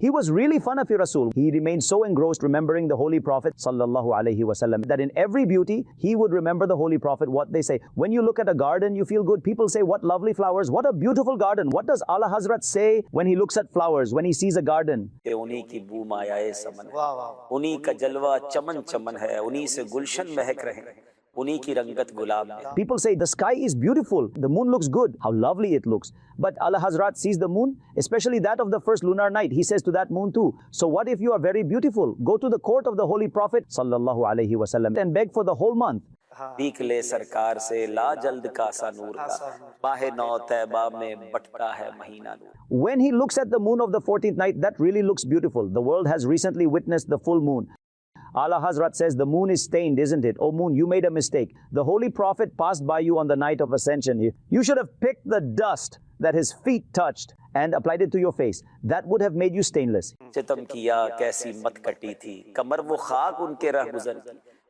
He was really Fana Fir Rasool. He remained so engrossed remembering the Holy Prophet sallallahu alaihi wasallam that in every beauty, he would remember the Holy Prophet, what they say. When you look at a garden, you feel good. People say, what lovely flowers, what a beautiful garden. What does Allah Hazrat say when he looks at flowers, when he sees a garden? उन्हीं की बू मायाए समन है, उन्हीं का जलवा चमन चमन है, उन्हीं से गुलशन महक रहे हैं, उन्हीं की रंगत गुलाब में. People say the sky is beautiful, the moon looks good, how lovely it looks. But Allah Hazrat sees the moon, especially that of the first lunar night. He says to that moon too, so what if you are very beautiful? Go to the court of the Holy Prophet sallallahu alaihi wasallam and beg for the whole month. भीख ले सरकार से ला जल्द कासा नूर का, माहे नौ तैबा में बटता है महीना नूर. When he looks at the moon of the 14th night, that really looks beautiful. The world has recently witnessed the full moon. Allah Hazrat says, the moon is stained, isn't it? Oh moon, you made a mistake. The Holy Prophet passed by you on the night of ascension. You should have picked the dust that his feet touched and applied it to your face. That would have made you stainless. सितम किया कैसी मत कटी थी, कमर वो खाक उनके रह गुजर,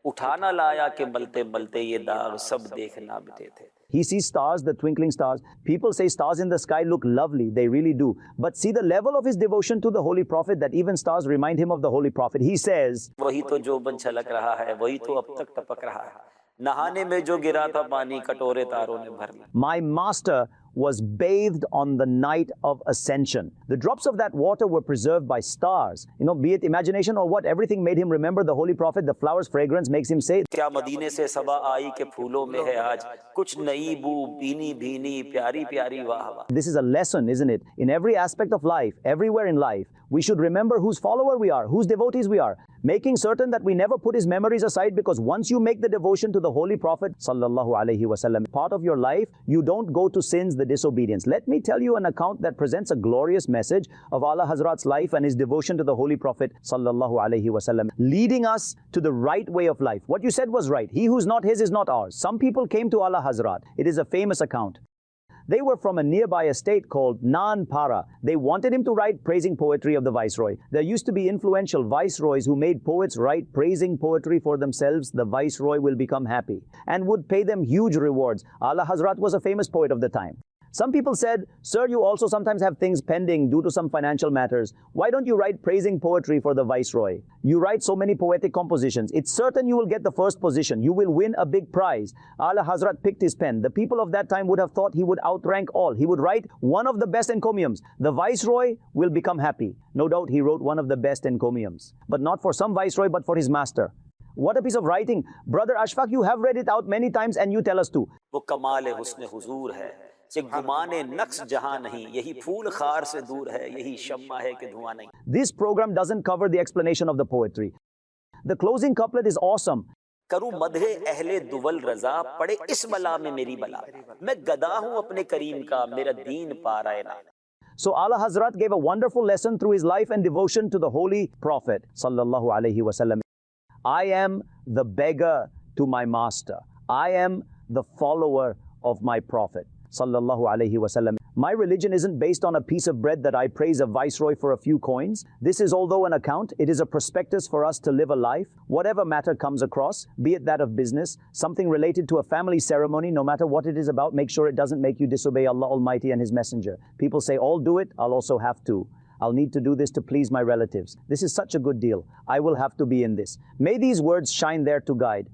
उठाना लाया के मलते मलते ये दाग सब देखना बिटे थे. He sees stars, the twinkling stars. People say stars in the sky look lovely. They really do. But see the level of his devotion to the Holy Prophet that even stars remind him of the Holy Prophet. He says, वही तो जो बन छलक रहा है, वही तो अब तक टपक रहा है. नहाने में जो गिरा था पानी कटोरे तारों ने भर लिया. My master was bathed on the night of ascension. The drops of that water were preserved by stars. You know, be it imagination or what, everything made him remember the Holy Prophet. The flower's fragrance makes him say, क्या मदीने से सबा आई के फूलों में है आज कुछ नई बू भीनी भीनी प्यारी प्यारी वाह वाह. this is a lesson, isn't it? In every aspect of life, everywhere in life, we should remember whose follower we are, whose devotees we are, making certain that we never put his memories aside, because once you make the devotion to the Holy Prophet sallallahu alaihi wasallam part of your life, you don't go to sins, the disobedience. Let me tell you an account that presents a glorious message of Allah Hazrat's life and his devotion to the Holy Prophet sallallahu alaihi wasallam, leading us to the right way of life. What you said was right. He who's not his is not ours. Some people came to Allah Hazrat. It is a famous account. They were from a nearby estate called Nanpara. They wanted him to write praising poetry of the viceroy. There used to be influential viceroys who made poets write praising poetry for themselves. The viceroy will become happy and would pay them huge rewards. Allah Hazrat was a famous poet of the time. Some people said, sir, you also sometimes have things pending due to some financial matters. Why don't you write praising poetry for the viceroy? You write so many poetic compositions. It's certain you will get the first position. You will win a big prize. Allah Hazrat picked his pen. The people of that time would have thought he would outrank all. He would write one of the best encomiums. The viceroy will become happy. No doubt he wrote one of the best encomiums. But not for some viceroy, but for his master. What a piece of writing. Brother Ashfaq, you have read it out many times and you tell us too. वो कमाल हुस्न हुजूर है, से गुमाने नक्श जहां नहीं, यही फूल खार से दूर है, यही शम्मा है कि धुआं नहीं. This program doesn't cover the explanation of the poetry. The closing couplet is awesome. करूं मदहे अहले दुवल रजा, पड़े इस बला में मेरी बला, मैं गदा हूं अपने करीम का, मेरा दीन पाराए ना. So Allah Hazrat gave a wonderful lesson through his life and devotion to the Holy Prophet sallallahu alaihi wasallam. I am the beggar to my master. I am the follower of my Prophet sallallahu alaihi wasallam. My religion isn't based on a piece of bread that I praise a viceroy for a few coins. This is, although an account, it is a prospectus for us to live a life, whatever matter comes across, be it that of business, something related to a family ceremony, no matter what it is about, make sure it doesn't make you disobey Allah Almighty and His Messenger. People say, all do it, I'll also have to. I'll need to do this to please my relatives. This is such a good deal. I will have to be in this. May these words shine there to guide.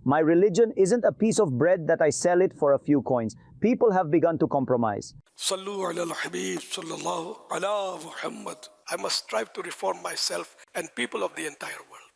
My religion isn't a piece of bread that I sell it for a few coins. People have begun to compromise. Sallu ala Habib sallallahu ala Muhammad. I must strive to reform myself and people of the entire world.